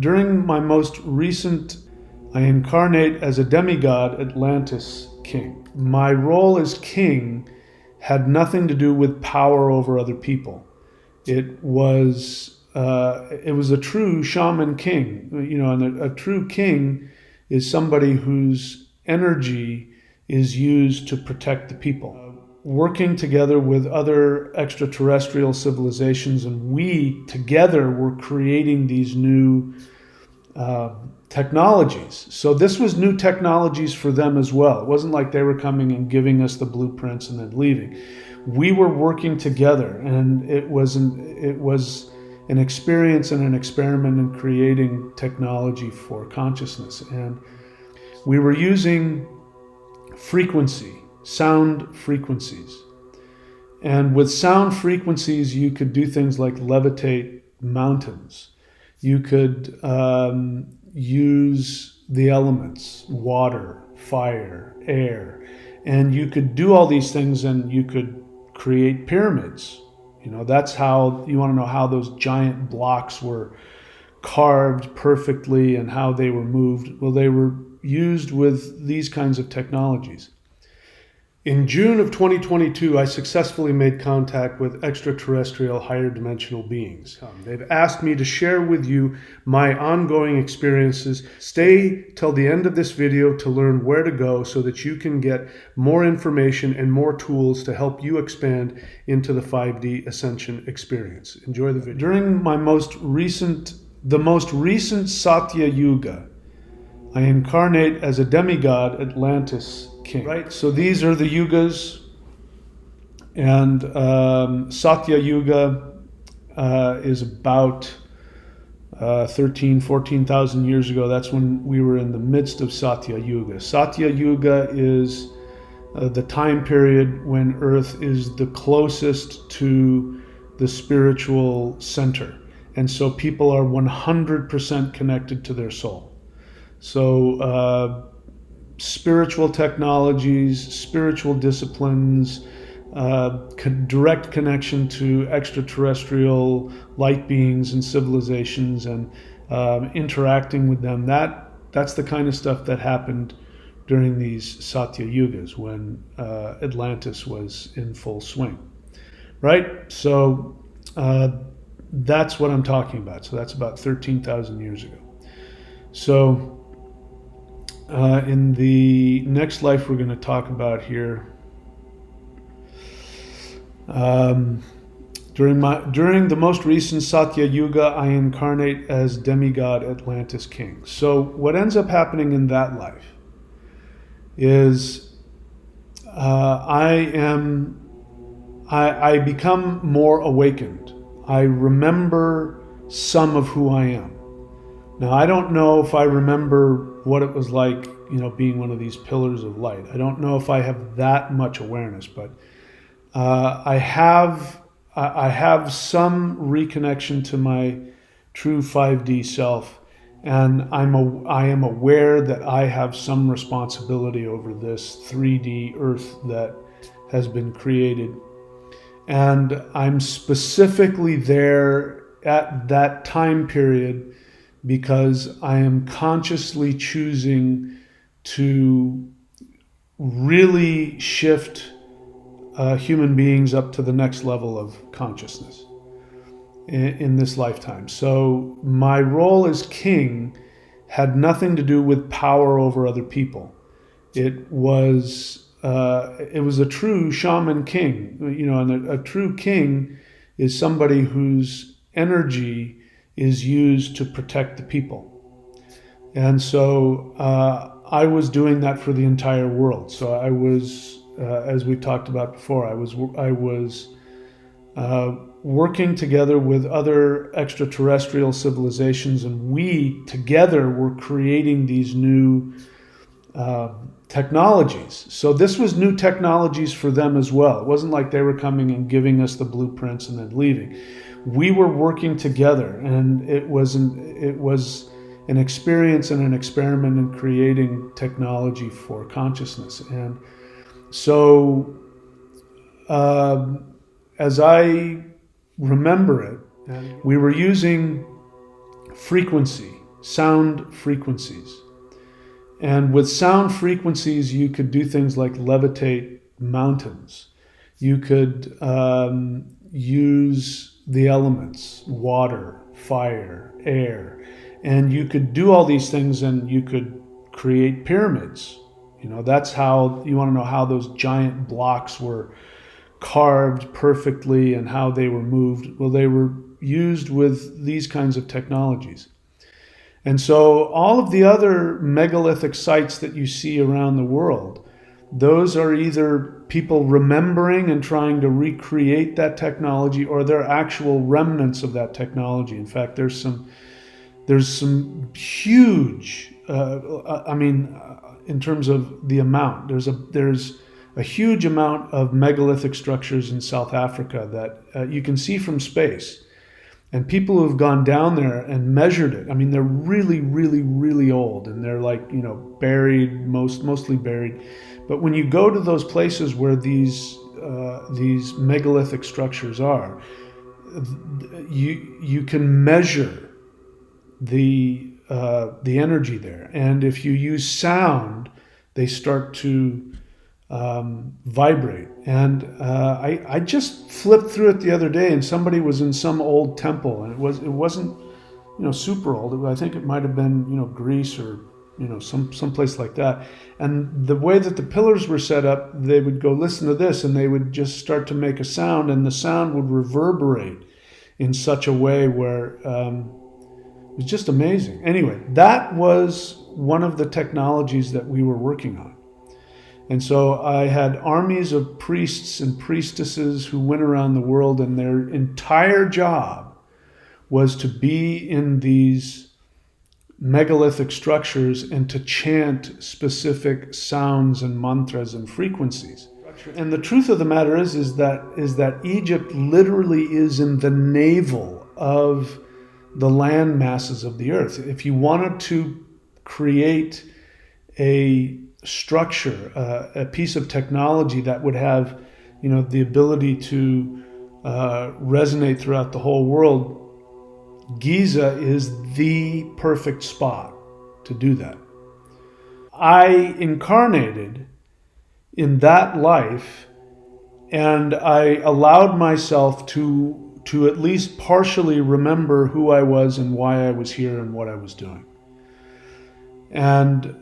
During my most recent, I incarnate as a demigod Atlantis king. My role as king had nothing to do with power over other people. It was a true shaman king, and a true king is somebody whose energy is used to protect the people. Working together with other extraterrestrial civilizations, and we together were creating these new technologies. So this was new technologies for them as well. It wasn't like they were coming and giving us the blueprints and then leaving. We were working together, and it was an experience and an experiment in creating technology for consciousness. And we were using sound frequencies. And with sound frequencies, you could do things like levitate mountains. You could use the elements, water, fire, air, and you could do all these things, and you could create pyramids. That's how you want to know how those giant blocks were carved perfectly and how they were moved. Well, they were used with these kinds of technologies. In June of 2022, I successfully made contact with extraterrestrial higher dimensional beings. They've asked me to share with you my ongoing experiences. Stay till the end of this video to learn where to go so that you can get more information and more tools to help you expand into the 5D ascension experience. Enjoy the video. During the most recent Satya Yuga, I incarnate as a demigod Atlantis king. Right? So these are the yugas, and Satya Yuga is about 14,000 years ago. That's when we were in the midst of Satya Yuga. Satya Yuga is the time period when Earth is the closest to the spiritual center. And so people are 100% connected to their soul. So spiritual technologies, spiritual disciplines, direct connection to extraterrestrial light beings and civilizations, and interacting with them. That's the kind of stuff that happened during these Satya Yugas when Atlantis was in full swing. Right? So that's what I'm talking about. So that's about 13,000 years ago. So in the next life we're going to talk about here, during the most recent Satya Yuga, I incarnate as demigod Atlantis king. So what ends up happening in that life is I become more awakened. I remember some of who I am. Now, I don't know if I remember what it was like, being one of these pillars of light. I don't know if I have that much awareness, but I have some reconnection to my true 5D self, and I am aware that I have some responsibility over this 3D Earth that has been created. And I'm specifically there at that time period because I am consciously choosing to really shift human beings up to the next level of consciousness in this lifetime. So my role as king had nothing to do with power over other people. It was a true shaman king, and a true king is somebody whose energy is used to protect the people. And so I was doing that for the entire world. So I was, as we talked about before, I was working together with other extraterrestrial civilizations, and we together were creating these new technologies. So this was new technologies for them as well. It wasn't like they were coming and giving us the blueprints and then leaving. We were working together, and it was an experience and an experiment in creating technology for consciousness. And so as I remember it, we were using frequency, sound frequencies. And with sound frequencies, you could do things like levitate mountains. You could use the elements, water, fire, air, and you could do all these things, and you could create pyramids. That's how you want to know how those giant blocks were carved perfectly and how they were moved. Well, they were used with these kinds of technologies. And so all of the other megalithic sites that you see around the world, those are either people remembering and trying to recreate that technology, or they're actual remnants of that technology. In fact, there's some huge, in terms of the amount, there's a huge amount of megalithic structures in South Africa that you can see from space. And people who have gone down there and measured it, they're really, really, really old, and they're buried, mostly buried. But when you go to those places where these megalithic structures are, you can measure the energy there. And if you use sound, they start to vibrate. And I just flipped through it the other day, and somebody was in some old temple, and it wasn't super old. I think it might have been Greece or some place like that. And the way that the pillars were set up, they would go listen to this, and they would just start to make a sound, and the sound would reverberate in such a way where it was just amazing. Anyway, that was one of the technologies that we were working on. And so I had armies of priests and priestesses who went around the world, and their entire job was to be in these megalithic structures and to chant specific sounds and mantras and frequencies. And the truth of the matter is that Egypt literally is in the navel of the land masses of the earth. If you wanted to create a structure, a piece of technology that would have, the ability to resonate throughout the whole world, Giza is the perfect spot to do that. I incarnated in that life, and I allowed myself to at least partially remember who I was and why I was here and what I was doing. And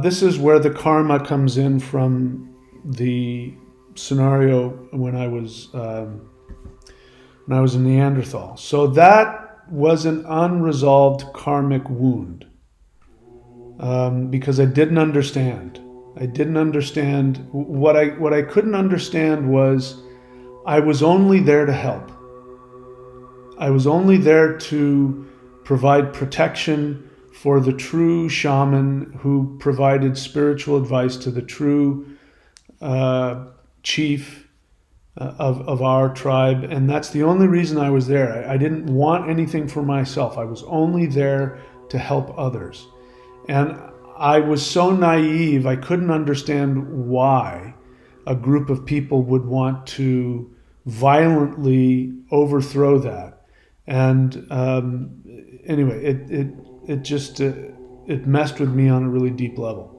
this is where the karma comes in from the scenario when I was a Neanderthal. So that was an unresolved karmic wound, because I didn't understand. What I couldn't understand was I was only there to help. I was only there to provide protection for the true shaman who provided spiritual advice to the true chief of our tribe. And that's the only reason I was there. I didn't want anything for myself. I was only there to help others. And I was so naive, I couldn't understand why a group of people would want to violently overthrow that. And anyway, it messed with me on a really deep level.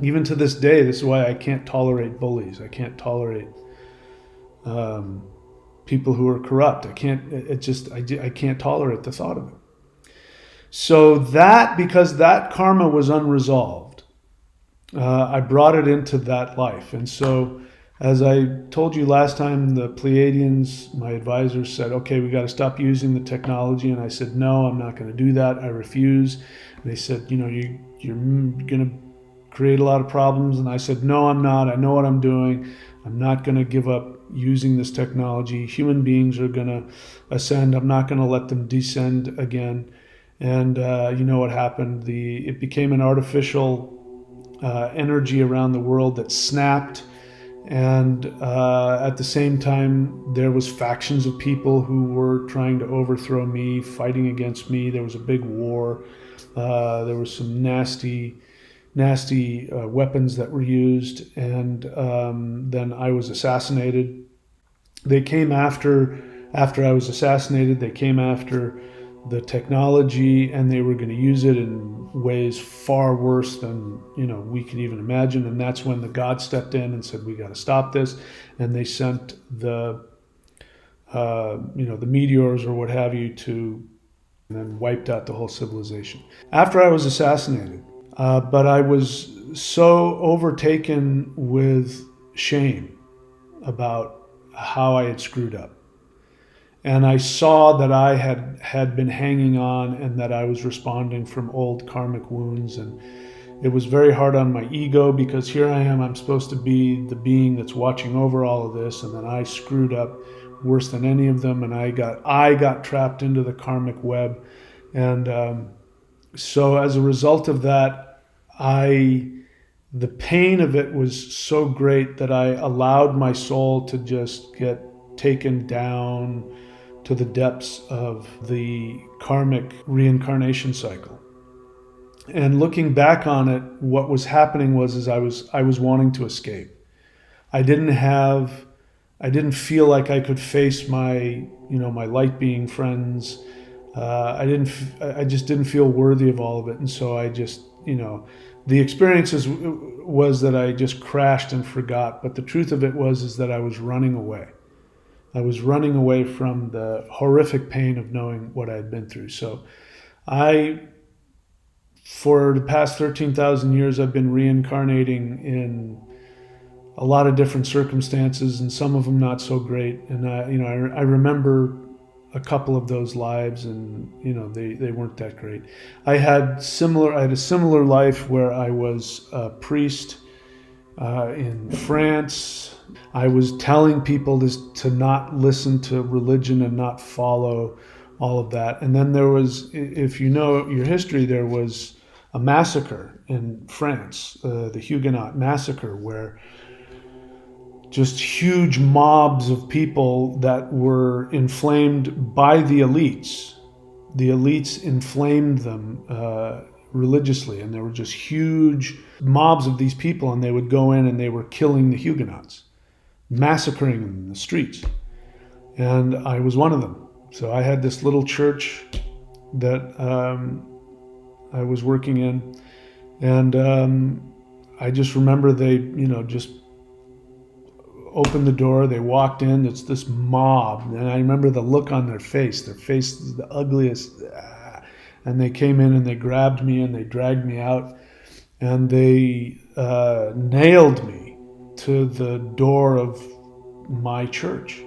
Even to this day, this is why I can't tolerate bullies. I can't tolerate people who are corrupt. I can't tolerate the thought of it. So because that karma was unresolved, I brought it into that life. And so, as I told you last time, the Pleiadians, my advisors, said, okay, we got to stop using the technology. And I said, no, I'm not going to do that. I refuse. And they said, you're going to create a lot of problems. And I said, no, I'm not. I know what I'm doing. I'm not going to give up using this technology. Human beings are going to ascend. I'm not going to let them descend again. And you know what happened? It became an artificial energy around the world that snapped. And at the same time, there was factions of people who were trying to overthrow me, fighting against me. There was a big war. There were some nasty weapons that were used. And then I was assassinated. They came after I was assassinated. They came after the technology, and they were going to use it in ways far worse than we could even imagine. And that's when the God stepped in and said, we got to stop this. And they sent the the meteors or what have you and then wiped out the whole civilization after I was assassinated. But I was so overtaken with shame about how I had screwed up. And I saw that I had been hanging on, and that I was responding from old karmic wounds. And it was very hard on my ego, because here I am, I'm supposed to be the being that's watching over all of this, and then I screwed up worse than any of them, and I got trapped into the karmic web. And so as a result of that, the pain of it was so great that I allowed my soul to just get taken down to the depths of the karmic reincarnation cycle. And looking back on it, what was happening was I was wanting to escape. I didn't feel like I could face my light being friends. I just didn't feel worthy of all of it. And so I just, the experiences was that I just crashed and forgot. But the truth of it is that I was running away. I was running away from the horrific pain of knowing what I had been through. So for the past 13,000 years, I've been reincarnating in a lot of different circumstances, and some of them not so great. And I remember a couple of those lives, and they weren't that great. I had a similar life where I was a priest in France. I was telling people to not listen to religion and not follow all of that. And then there was, if you know your history, there was a massacre in France, the Huguenot massacre, where just huge mobs of people that were inflamed by the elites. The elites inflamed them religiously, and there were just huge mobs of these people, and they would go in and they were killing the Huguenots, massacring them in the streets. And I was one of them. So I had this little church that I was working in, and I just remember they, just opened the door, they walked in, it's this mob, and I remember the look on their face is the ugliest, and they came in and they grabbed me and they dragged me out, and they nailed me to the door of my church.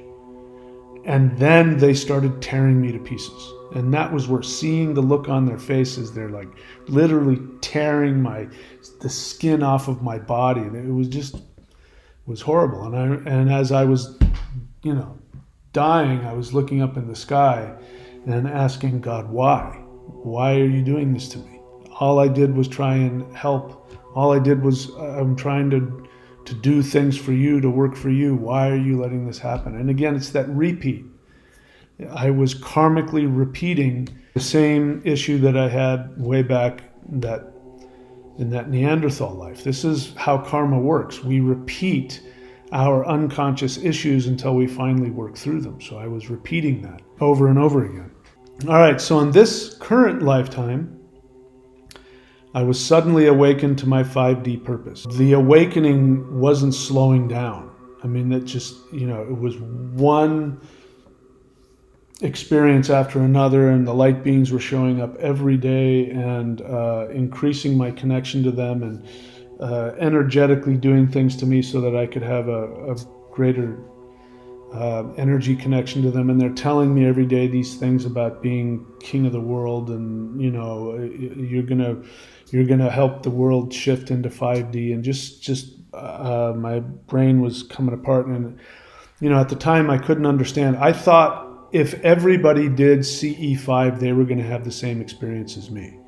And then they started tearing me to pieces. And that was where, seeing the look on their faces, they're like literally tearing the skin off of my body. And it was horrible. And as I was, dying, I was looking up in the sky and asking God, why? Why are you doing this to me? All I did was try and help. All I did was, I'm trying to do things for you, to work for you. Why are you letting this happen? And again, it's that repeat. I was karmically repeating the same issue that I had way back in that Neanderthal life. This is how karma works. We repeat our unconscious issues until we finally work through them. So I was repeating that over and over again. All right, so in this current lifetime, I was suddenly awakened to my 5D purpose. The awakening wasn't slowing down. I mean, it just, it was one experience after another, and the light beings were showing up every day, and increasing my connection to them, and energetically doing things to me so that I could have a greater energy connection to them. And they're telling me every day these things about being king of the world, and you're gonna help the world shift into 5D, and just my brain was coming apart. And at the time I couldn't understand. I thought if everybody did CE5, they were going to have the same experience as me,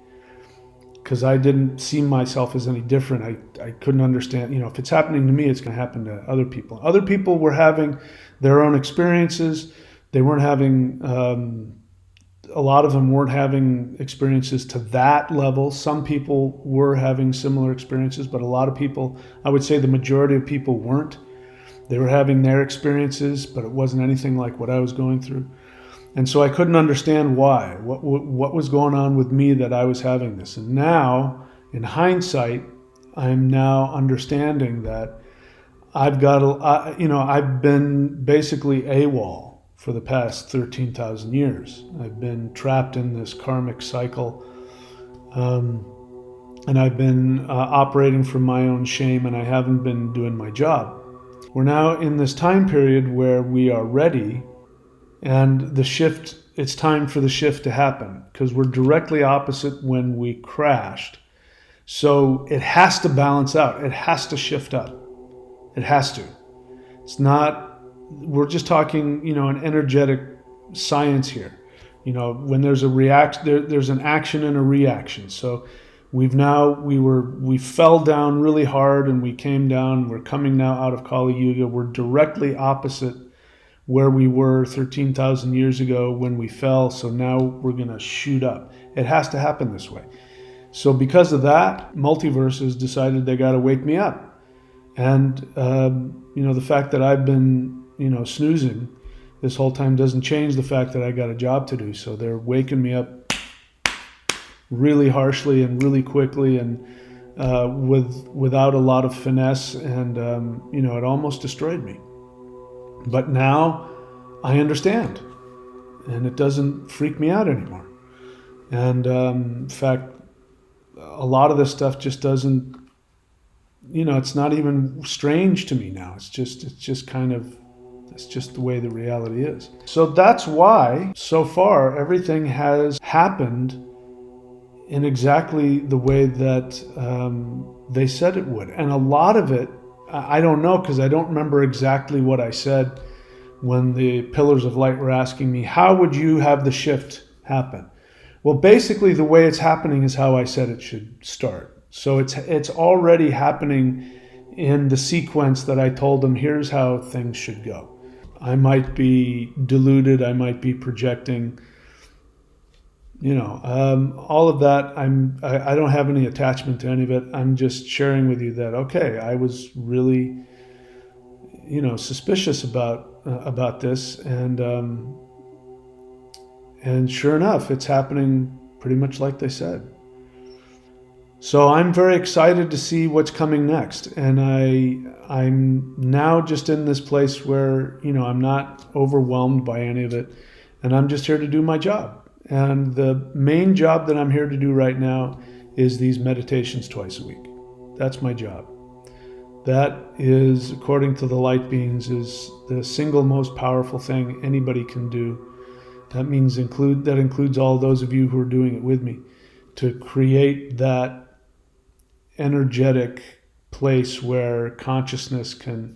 because I didn't see myself as any different. I couldn't understand, if it's happening to me, it's going to happen to other people. Other people were having their own experiences. They weren't having, a lot of them weren't having experiences to that level. Some people were having similar experiences, but a lot of people, I would say the majority of people weren't. They were having their experiences, but it wasn't anything like what I was going through. And so I couldn't understand why. What was going on with me that I was having this? And now, in hindsight, I'm now understanding that I've been basically AWOL for the past 13,000 years. I've been trapped in this karmic cycle, and I've been operating from my own shame, and I haven't been doing my job. We're now in this time period where we are ready, and it's time for the shift to happen, because we're directly opposite when we crashed. So it has to balance out. It has to shift up. It has to. It's not, we're just talking, an energetic science here. When there's a there's an action and a reaction. So we fell down really hard and we came down. We're coming now out of Kali Yuga. We're directly opposite where we were 13,000 years ago when we fell. So now we're going to shoot up. It has to happen this way. So because of that, multiverses decided they got to wake me up. And, the fact that I've been, snoozing this whole time doesn't change the fact that I got a job to do. So they're waking me up really harshly and really quickly and without a lot of finesse. And, it almost destroyed me. But now I understand. And it doesn't freak me out anymore. And, in fact, a lot of this stuff just doesn't, it's not even strange to me now. It's just the way the reality is. So that's why, so far, everything has happened in exactly the way that they said it would. And a lot of it, I don't know, because I don't remember exactly what I said when the Pillars of Light were asking me, how would you have the shift happen? Well, basically the way it's happening is how I said it should start. So it's already happening in the sequence that I told them, here's how things should go. I might be deluded, I might be projecting, all of that. I don't have any attachment to any of it. I'm just sharing with you that, okay, I was really, suspicious about this, and sure enough, it's happening pretty much like they said. So I'm very excited to see what's coming next. And I'm now just in this place where, I'm not overwhelmed by any of it. And I'm just here to do my job. And the main job that I'm here to do right now is these meditations twice a week. That's my job. That is, according to the light beings, is the single most powerful thing anybody can do. That includes all those of you who are doing it with me, to create that energetic place where consciousness can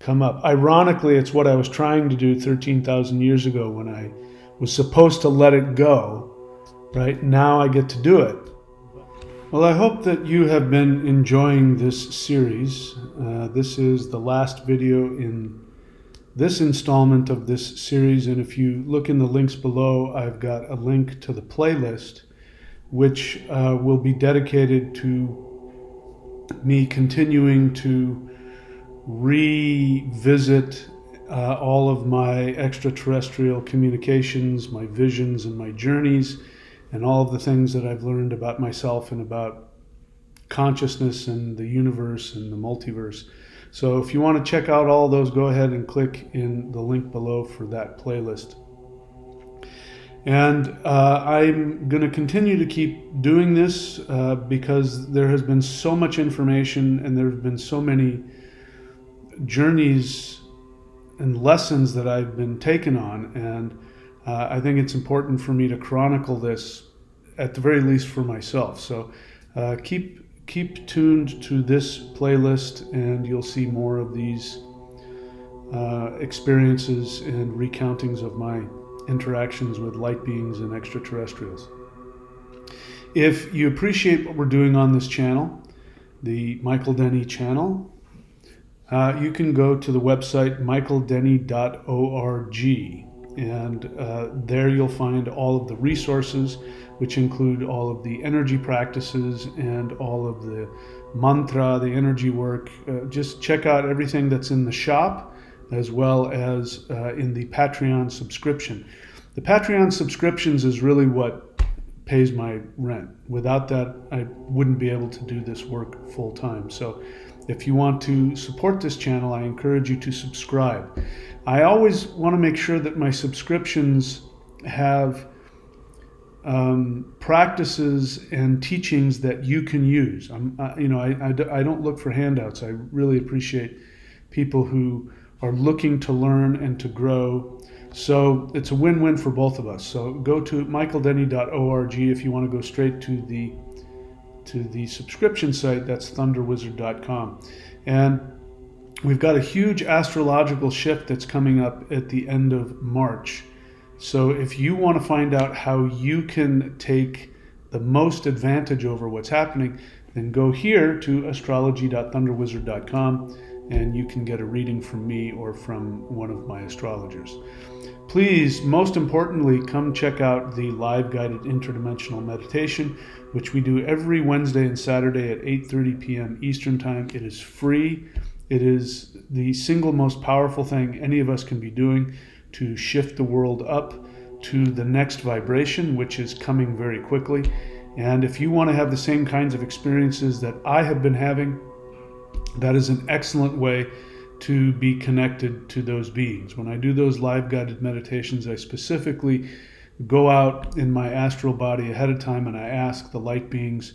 come up. Ironically, it's what I was trying to do 13,000 years ago when I was supposed to let it go. Right now I get to do it. Well, I hope that you have been enjoying this series. This is the last video in this installment of this series, and if you look in the links below, I've got a link to the playlist, which will be dedicated to me continuing to revisit all of my extraterrestrial communications, my visions and my journeys, and all of the things that I've learned about myself and about consciousness and the universe and the multiverse. So if you want to check out all those, go ahead and click in the link below for that playlist. And I'm going to continue to keep doing this because there has been so much information and there have been so many journeys and lessons that I've been taken on. And I think it's important for me to chronicle this, at the very least for myself. So keep tuned to this playlist and you'll see more of these experiences and recountings of my interactions with light beings and extraterrestrials. If you appreciate what we're doing on this channel, the Michael Denny channel, you can go to the website michaeldenny.org, and there you'll find all of the resources, which include all of the energy practices and all of the mantra, the energy work. Just check out everything that's in the shop, as well as in the Patreon subscription. The The Patreon subscriptions is really what pays my rent. Without that, I wouldn't be able to do this work full time. So if you want to support this channel, I encourage you to subscribe. I always want to make sure that my subscriptions have practices and teachings that you can use. I don't look for handouts. I really appreciate people who are looking to learn and to grow. So it's a win-win for both of us. So go to michaeldenny.org if you want to go straight to the subscription site. That's thunderwizard.com. And we've got a huge astrological shift that's coming up at the end of March. So if you want to find out how you can take the most advantage over what's happening, then go here to astrology.thunderwizard.com and you can get a reading from me or from one of my astrologers. Please, most importantly, come check out the live guided interdimensional meditation, which we do every Wednesday and Saturday at 8:30 p.m. Eastern Time. It is free. It is the single most powerful thing any of us can be doing to shift the world up to the next vibration, which is coming very quickly. And if you want to have the same kinds of experiences that I have been having, that is an excellent way to be connected to those beings. When I do those live guided meditations, I specifically go out in my astral body ahead of time and I ask the light beings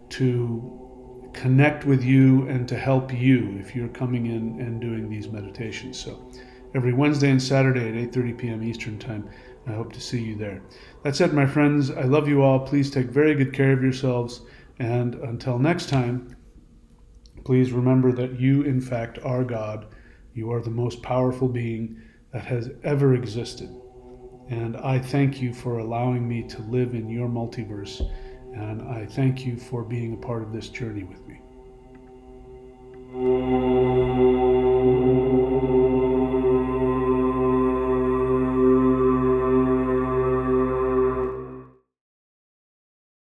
to connect with you and to help you if you're coming in and doing these meditations. So every Wednesday and Saturday at 8:30 p.m. Eastern Time. I hope to see you there. That's it, my friends. I love you all. Please take very good care of yourselves. And until next time, please remember that you, in fact, are God. You are the most powerful being that has ever existed. And I thank you for allowing me to live in your multiverse. And I thank you for being a part of this journey with me.